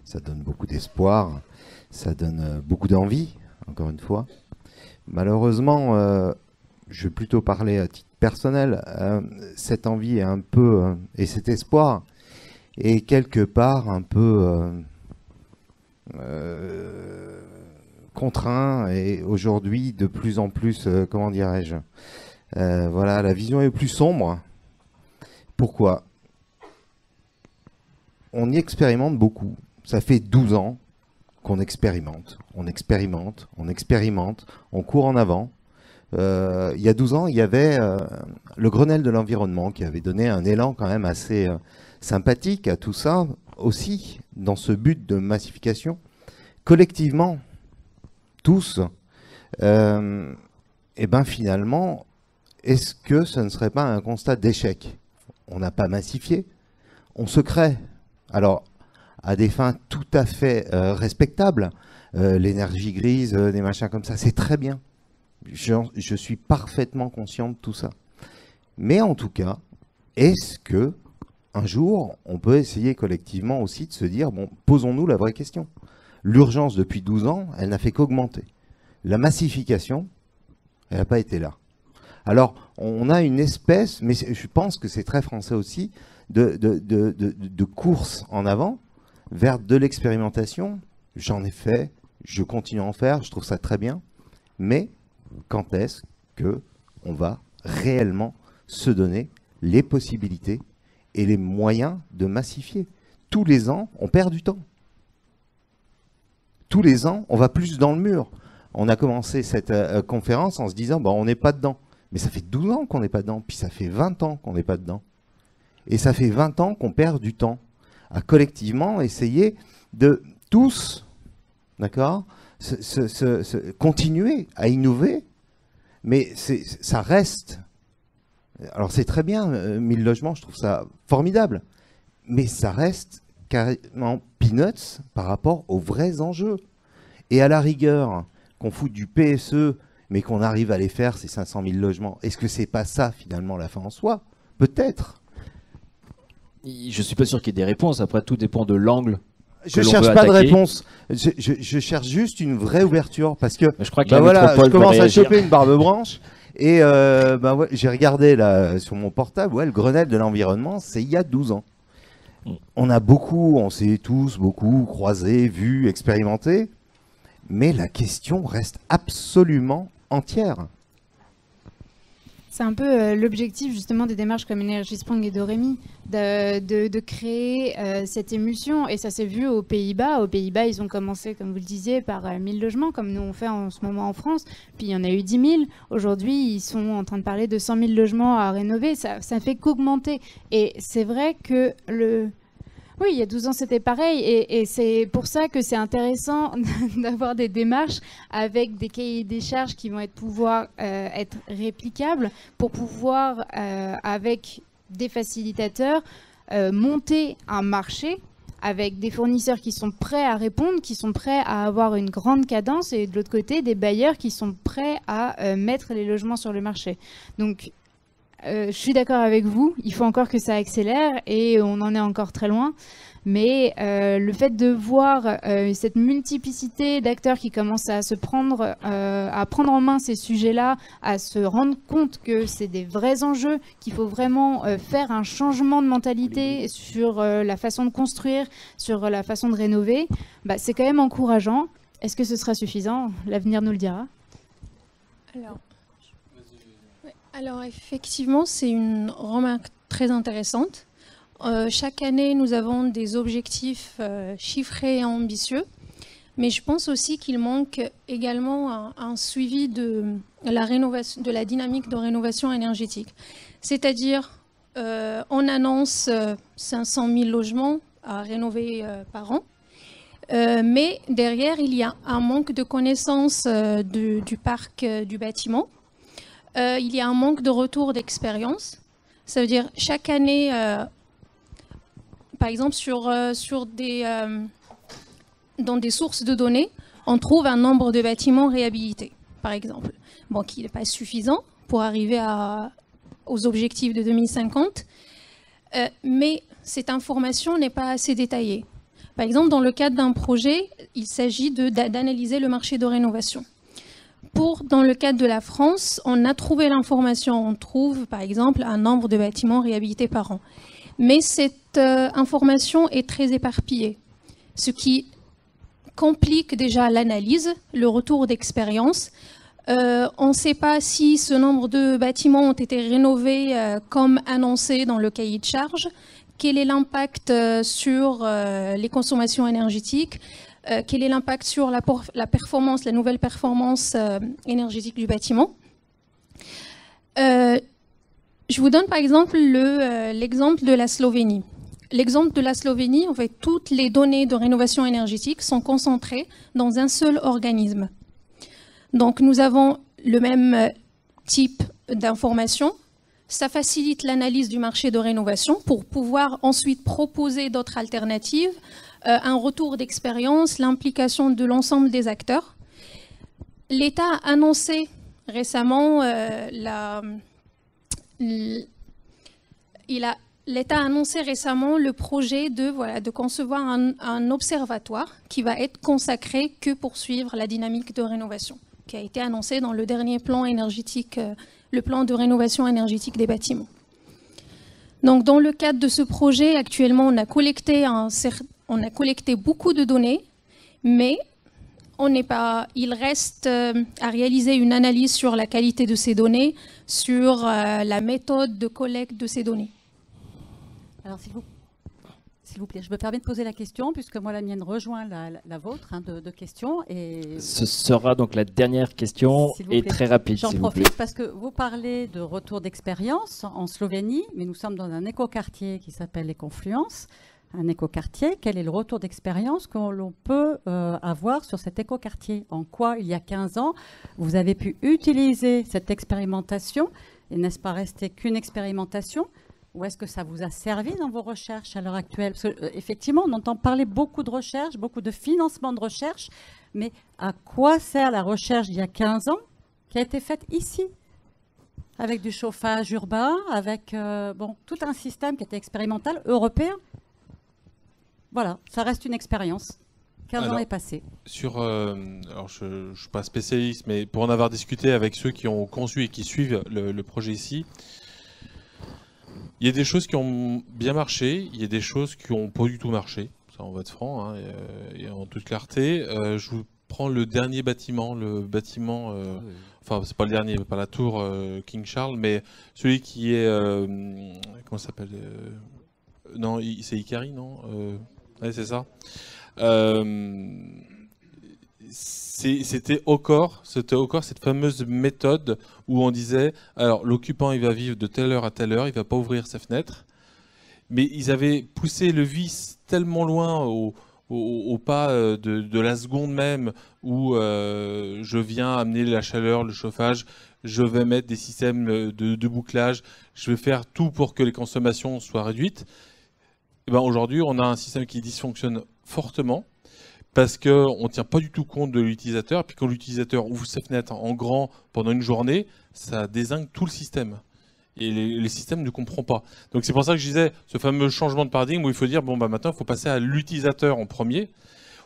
Ça donne beaucoup d'espoir, ça donne beaucoup d'envie, encore une fois. Malheureusement, je vais plutôt parler à titre personnel, cette envie est un peu, et cet espoir est quelque part un peu contraint, et aujourd'hui de plus en plus, comment dirais-je, voilà, la vision est plus sombre. Pourquoi? On y expérimente beaucoup, ça fait 12 ans qu'on expérimente, on expérimente, on expérimente, on court en avant. Il y a 12 ans, il y avait le Grenelle de l'environnement qui avait donné un élan quand même assez sympathique à tout ça, aussi dans ce but de massification. Collectivement, tous, et ben finalement, est-ce que ce ne serait pas un constat d'échec? On n'a pas massifié, on se crée. Alors, à des fins tout à fait respectables, l'énergie grise, des machins comme ça, c'est très bien. Je suis parfaitement conscient de tout ça. Mais en tout cas, est-ce que un jour, on peut essayer collectivement aussi de se dire, bon, posons-nous la vraie question. L'urgence depuis 12 ans, elle n'a fait qu'augmenter. La massification, elle n'a pas été là. Alors, on a une espèce, mais je pense que c'est très français aussi, de course en avant vers de l'expérimentation. J'en ai fait, je continue à en faire, je trouve ça très bien. Mais quand est-ce qu'on va réellement se donner les possibilités et les moyens de massifier? Tous les ans, on perd du temps. Tous les ans, on va plus dans le mur. On a commencé cette conférence en se disant, bon, on n'est pas dedans. Mais ça fait 12 ans qu'on n'est pas dedans, puis ça fait 20 ans qu'on n'est pas dedans. Et ça fait 20 ans qu'on perd du temps à collectivement essayer de tous, d'accord, continuer à innover, mais ça reste. Alors c'est très bien, 1000 logements, je trouve ça formidable, mais ça reste carrément peanuts par rapport aux vrais enjeux. Et à la rigueur, qu'on foute du PSE, mais qu'on arrive à les faire, ces 500 000 logements, est-ce que c'est pas ça finalement la fin en soi? Peut-être. Je suis pas sûr qu'il y ait des réponses, après tout dépend de l'angle. Je cherche pas de réponse, je cherche juste une vraie ouverture, parce que je crois que je commence à choper une barbe blanche, et ouais, j'ai regardé là sur mon portable, ouais, le Grenelle de l'environnement, c'est il y a 12 ans. On a beaucoup, on s'est tous beaucoup croisés, vus, expérimentés, mais la question reste absolument entière. C'est un peu l'objectif justement des démarches comme Energy Sprong et Doremi, de créer cette émulsion. Et ça s'est vu aux Pays-Bas. Aux Pays-Bas, ils ont commencé, comme vous le disiez, par 1000 logements, comme nous on fait en ce moment en France. Puis il y en a eu 10 000. Aujourd'hui, ils sont en train de parler de 100 000 logements à rénover. Ça fait qu'augmenter. Et c'est vrai que Oui, il y a 12 ans, c'était pareil. Et c'est pour ça que c'est intéressant d'avoir des démarches avec des cahiers des charges qui vont pouvoir être réplicables pour pouvoir, avec des facilitateurs, monter un marché avec des fournisseurs qui sont prêts à répondre, qui sont prêts à avoir une grande cadence, et de l'autre côté, des bailleurs qui sont prêts à mettre les logements sur le marché. Donc, je suis d'accord avec vous, il faut encore que ça accélère et on en est encore très loin. Mais le fait de voir cette multiplicité d'acteurs qui commencent à prendre en main ces sujets-là, à se rendre compte que c'est des vrais enjeux, qu'il faut vraiment faire un changement de mentalité sur la façon de construire, sur la façon de rénover, bah, c'est quand même encourageant. Est-ce que ce sera suffisant? L'avenir nous le dira. Alors effectivement, c'est une remarque très intéressante. Chaque année, nous avons des objectifs chiffrés et ambitieux, mais je pense aussi qu'il manque également un suivi de la dynamique de rénovation énergétique. C'est-à-dire, on annonce 500 000 logements à rénover par an, mais derrière, il y a un manque de connaissance du parc du bâtiment. Il y a un manque de retour d'expérience. Ça veut dire chaque année, par exemple dans des sources de données, on trouve un nombre de bâtiments réhabilités, par exemple. Bon, qui n'est pas suffisant pour arriver aux objectifs de 2050, mais cette information n'est pas assez détaillée. Par exemple, dans le cadre d'un projet, il s'agit d'analyser le marché de rénovation. Dans le cadre de la France, on a trouvé l'information. On trouve, par exemple, un nombre de bâtiments réhabilités par an. Mais cette information est très éparpillée, ce qui complique déjà l'analyse, le retour d'expérience. On ne sait pas si ce nombre de bâtiments ont été rénovés comme annoncé dans le cahier de charges, quel est l'impact sur les consommations énergétiques, quel est l'impact sur la performance, la nouvelle performance énergétique du bâtiment. Je vous donne par exemple l'exemple de la Slovénie. L'exemple de la Slovénie, en fait, toutes les données de rénovation énergétique sont concentrées dans un seul organisme. Donc nous avons le même type d'information. Ça facilite l'analyse du marché de rénovation pour pouvoir ensuite proposer d'autres alternatives, un retour d'expérience, l'implication de l'ensemble des acteurs. L'État a annoncé récemment l'État a annoncé récemment le projet de concevoir un observatoire qui va être consacré que pour suivre la dynamique de rénovation, qui a été annoncé dans le dernier plan énergétique, le plan de rénovation énergétique des bâtiments. Donc, dans le cadre de ce projet, actuellement, on a collecté beaucoup de données, mais il reste à réaliser une analyse sur la qualité de ces données, sur la méthode de collecte de ces données. Alors, s'il vous plaît, je me permets de poser la question, puisque moi, la mienne rejoint la vôtre de questions. Et ce sera donc la dernière question et très rapide, s'il vous plaît. J'en profite parce que vous parlez de retour d'expérience en Slovénie, mais nous sommes dans un écoquartier qui s'appelle les Confluences. Un écoquartier, quel est le retour d'expérience que l'on peut avoir sur cet écoquartier? En quoi, il y a 15 ans, vous avez pu utiliser cette expérimentation? Et n'est-ce pas resté qu'une expérimentation? Ou est-ce que ça vous a servi dans vos recherches à l'heure actuelle? Parce qu'effectivement, on entend parler beaucoup de recherche, beaucoup de financement de recherche, mais à quoi sert la recherche d'il y a 15 ans qui a été faite ici? Avec du chauffage urbain, avec tout un système qui était expérimental, européen. Voilà, ça reste une expérience. 15 ans est passé. Alors je ne suis pas spécialiste, mais pour en avoir discuté avec ceux qui ont conçu et qui suivent le projet ici, il y a des choses qui ont bien marché, il y a des choses qui n'ont pas du tout marché. Ça, on va être franc, hein, et en toute clarté. Je vous prends le dernier bâtiment, enfin c'est pas le dernier, pas la tour King Charles, mais celui qui est, comment ça s'appelle non, c'est Ikari, non ouais, c'est ça. C'était au corps cette fameuse méthode où on disait, alors l'occupant il va vivre de telle heure à telle heure, il va pas ouvrir sa fenêtre, mais ils avaient poussé le vice tellement loin au pas de la seconde même où je viens amener la chaleur, le chauffage, je vais mettre des systèmes de bouclage, je vais faire tout pour que les consommations soient réduites. Et ben aujourd'hui, on a un système qui dysfonctionne fortement parce qu'on ne tient pas du tout compte de l'utilisateur. Puis quand l'utilisateur ouvre sa fenêtre en grand pendant une journée, ça dézingue tout le système. Et les systèmes ne comprennent pas. Donc c'est pour ça que je disais, ce fameux changement de paradigme où il faut dire, bon bah maintenant il faut passer à l'utilisateur en premier.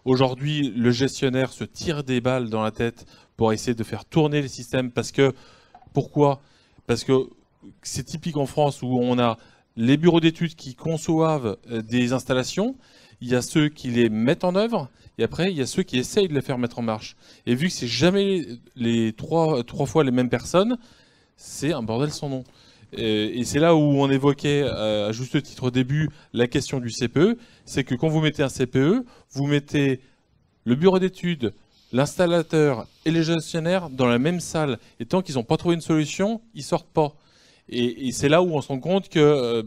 Aujourd'hui, le gestionnaire se tire des balles dans la tête pour essayer de faire tourner les systèmes. Pourquoi ? Parce que c'est typique en France où on a les bureaux d'études qui conçoivent des installations, il y a ceux qui les mettent en œuvre, et après il y a ceux qui essayent de les faire mettre en marche. Et vu que c'est jamais les trois fois les mêmes personnes, c'est un bordel sans nom. Et c'est là où on évoquait à juste titre au début la question du CPE, c'est que quand vous mettez un CPE, vous mettez le bureau d'études, l'installateur et les gestionnaires dans la même salle. Et tant qu'ils n'ont pas trouvé une solution, ils sortent pas. Et c'est là où on se rend compte que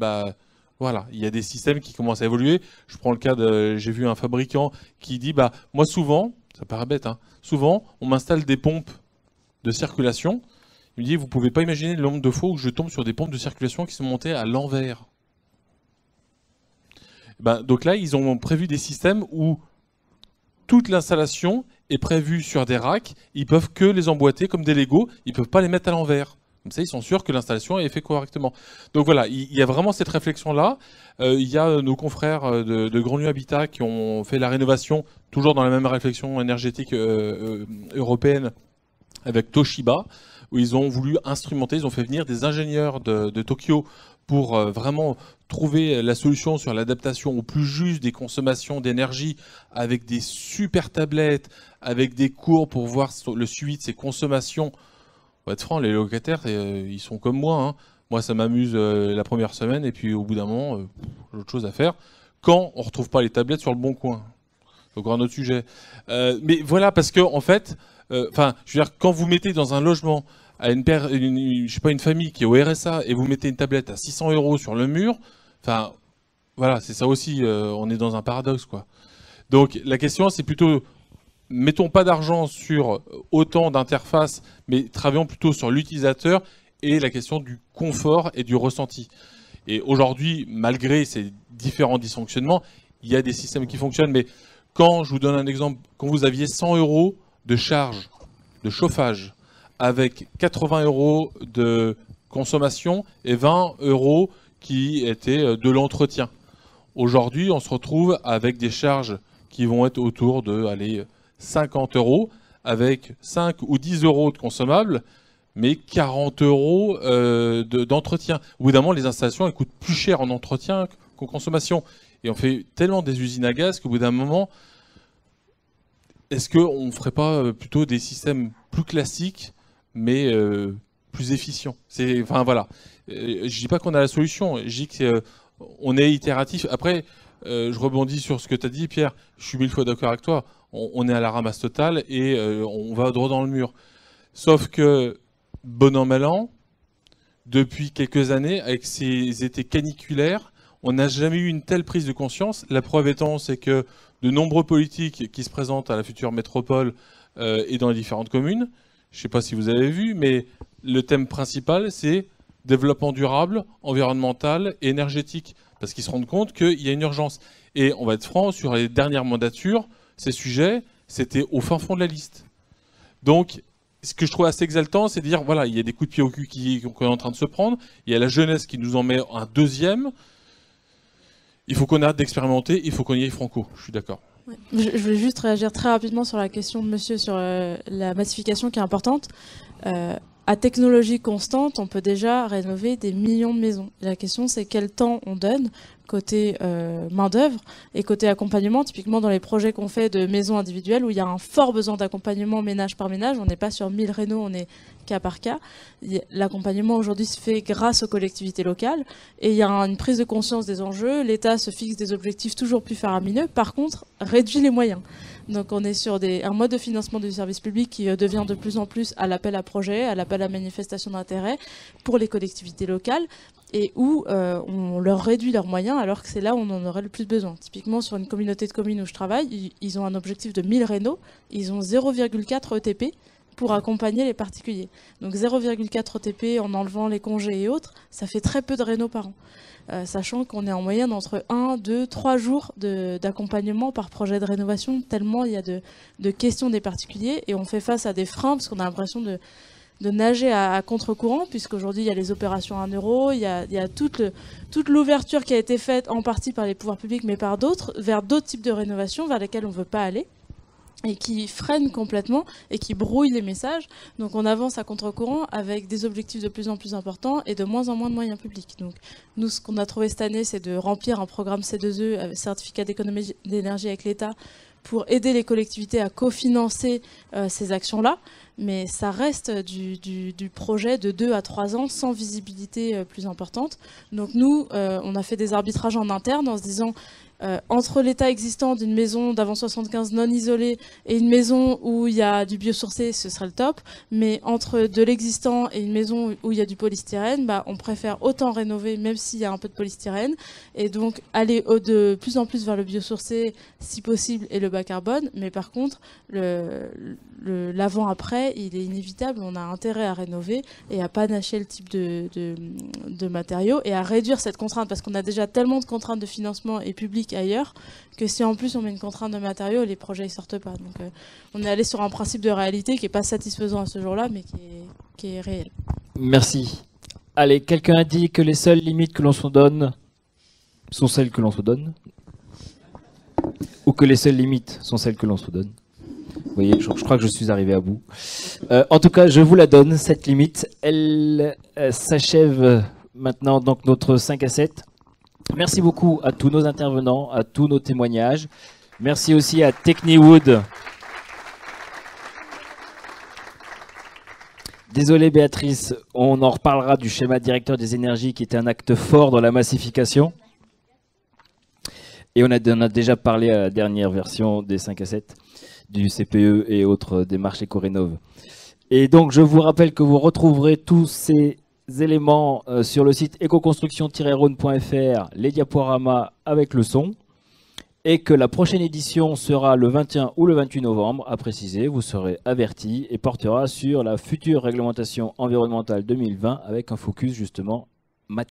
voilà, il y a des systèmes qui commencent à évoluer. Je prends le cas j'ai vu un fabricant qui dit moi souvent, ça paraît bête, hein, souvent on m'installe des pompes de circulation. Il me dit, vous pouvez pas imaginer le nombre de fois où je tombe sur des pompes de circulation qui sont montées à l'envers. Donc là, ils ont prévu des systèmes où toute l'installation est prévue sur des racks. Ils peuvent que les emboîter comme des Lego. Ils peuvent pas les mettre à l'envers. Comme ça, ils sont sûrs que l'installation est faite correctement. Donc voilà, il y a vraiment cette réflexion-là. Il y a nos confrères de Grand Lieu Habitat qui ont fait la rénovation, toujours dans la même réflexion énergétique européenne, avec Toshiba, où ils ont voulu instrumenter, ils ont fait venir des ingénieurs de Tokyo pour vraiment trouver la solution sur l'adaptation au plus juste des consommations d'énergie, avec des super tablettes, avec des cours pour voir le suivi de ces consommations. On va être franc, les locataires, ils sont comme moi. Hein. Moi, ça m'amuse la première semaine, et puis au bout d'un moment, j'ai autre chose à faire. Quand on ne retrouve pas les tablettes sur le bon coin. Donc un autre sujet. Mais voilà, parce que en fait, je veux dire, quand vous mettez dans un logement à je sais pas, une famille qui est au RSA et vous mettez une tablette à 600 € sur le mur, voilà, c'est ça aussi, on est dans un paradoxe, quoi. Donc la question, c'est plutôt, mettons pas d'argent sur autant d'interfaces, mais travaillons plutôt sur l'utilisateur et la question du confort et du ressenti. Et aujourd'hui, malgré ces différents dysfonctionnements, il y a des systèmes qui fonctionnent, mais quand, je vous donne un exemple, quand vous aviez 100 € de charge de chauffage, avec 80 € de consommation et 20 € qui étaient de l'entretien. Aujourd'hui, on se retrouve avec des charges qui vont être autour de 50 € avec 5 ou 10 € de consommables, mais 40 € d'entretien. Au bout d'un moment, les installations elles coûtent plus cher en entretien qu'en consommation. Et on fait tellement des usines à gaz qu'au bout d'un moment, est-ce qu'on ne ferait pas plutôt des systèmes plus classiques mais plus efficient. Enfin voilà. Je dis pas qu'on a la solution. Je dis qu'on est itératif. Après, je rebondis sur ce que tu as dit, Pierre. Je suis 1000 fois d'accord avec toi. On est à la ramasse totale et on va droit dans le mur. Sauf que, bon an, mal an, depuis quelques années, avec ces étés caniculaires, on n'a jamais eu une telle prise de conscience. La preuve étant, c'est que de nombreux politiques qui se présentent à la future métropole et dans les différentes communes, je ne sais pas si vous avez vu, mais le thème principal, c'est développement durable, environnemental et énergétique. Parce qu'ils se rendent compte qu'il y a une urgence. Et on va être franc, sur les dernières mandatures, ces sujets, c'était au fin fond de la liste. Donc, ce que je trouve assez exaltant, c'est de dire, voilà, il y a des coups de pied au cul qu'on est en train de se prendre, il y a la jeunesse qui nous en met un deuxième. Il faut qu'on arrête d'expérimenter, il faut qu'on y aille franco. Je suis d'accord. Ouais. Je voulais juste réagir très rapidement sur la question de monsieur sur la massification qui est importante. À technologie constante, on peut déjà rénover des millions de maisons. Et la question, c'est quel temps on donne côté main-d'œuvre et côté accompagnement. Typiquement, dans les projets qu'on fait de maisons individuelles, où il y a un fort besoin d'accompagnement ménage par ménage, on n'est pas sur 1000 rénaux, on est cas par cas. L'accompagnement aujourd'hui se fait grâce aux collectivités locales et il y a une prise de conscience des enjeux. L'État se fixe des objectifs toujours plus faramineux, par contre, réduit les moyens. Donc on est sur un mode de financement du service public qui devient de plus en plus à l'appel à projet, à l'appel à manifestation d'intérêt pour les collectivités locales. et où on leur réduit leurs moyens alors que c'est là où on en aurait le plus besoin. Typiquement, sur une communauté de communes où je travaille, ils ont un objectif de 1000 rénaux, ils ont 0,4 ETP pour accompagner les particuliers. Donc 0,4 ETP en enlevant les congés et autres, ça fait très peu de rénaux par an. Sachant qu'on est en moyenne entre 1, 2, 3 jours d'accompagnement par projet de rénovation, tellement il y a de questions des particuliers, et on fait face à des freins parce qu'on a l'impression de nager à contre-courant, puisqu'aujourd'hui il y a les opérations à 1 euro, il y a toute l'ouverture qui a été faite en partie par les pouvoirs publics, mais par d'autres, vers d'autres types de rénovations vers lesquelles on ne veut pas aller, et qui freinent complètement et qui brouillent les messages. Donc on avance à contre-courant avec des objectifs de plus en plus importants et de moins en moins de moyens publics. Donc nous, ce qu'on a trouvé cette année, c'est de remplir un programme C2E, certificat d'économie d'énergie avec l'État, pour aider les collectivités à cofinancer ces actions-là. Mais ça reste du projet de 2 à 3 ans sans visibilité plus importante. Donc nous, on a fait des arbitrages en interne en se disant entre l'état existant d'une maison d'avant 75 non isolée et une maison où il y a du biosourcé, ce serait le top. Mais entre de l'existant et une maison où il y a du polystyrène, on préfère autant rénover même s'il y a un peu de polystyrène. Et donc aller de plus en plus vers le biosourcé si possible et le bas carbone. Mais par contre, l'avant-après, il est inévitable. On a intérêt à rénover et à panacher le type de matériaux et à réduire cette contrainte parce qu'on a déjà tellement de contraintes de financement et public ailleurs que si en plus on met une contrainte de matériaux, les projets ne sortent pas. Donc on est allé sur un principe de réalité qui n'est pas satisfaisant à ce jour-là, mais qui est réel. Merci. Allez, quelqu'un a dit que les seules limites que l'on se donne sont celles que l'on se donne, ou que les seules limites sont celles que l'on se donne. Vous voyez, je crois que je suis arrivé à bout. En tout cas, je vous la donne, cette limite. Elle s'achève maintenant, donc notre 5 à 7. Merci beaucoup à tous nos intervenants, à tous nos témoignages. Merci aussi à Techniwood. Désolé Béatrice, on en reparlera du schéma directeur des énergies qui était un acte fort dans la massification. Et on a déjà parlé à la dernière version des 5 à 7, du CPE et autres démarches éco-rénov'. Et donc je vous rappelle que vous retrouverez tous ces éléments sur le site ecoconstruction-rhône.fr, les diaporamas avec le son, et que la prochaine édition sera le 21 ou le 28 novembre, à préciser, vous serez avertis, et portera sur la future réglementation environnementale 2020 avec un focus justement matériel.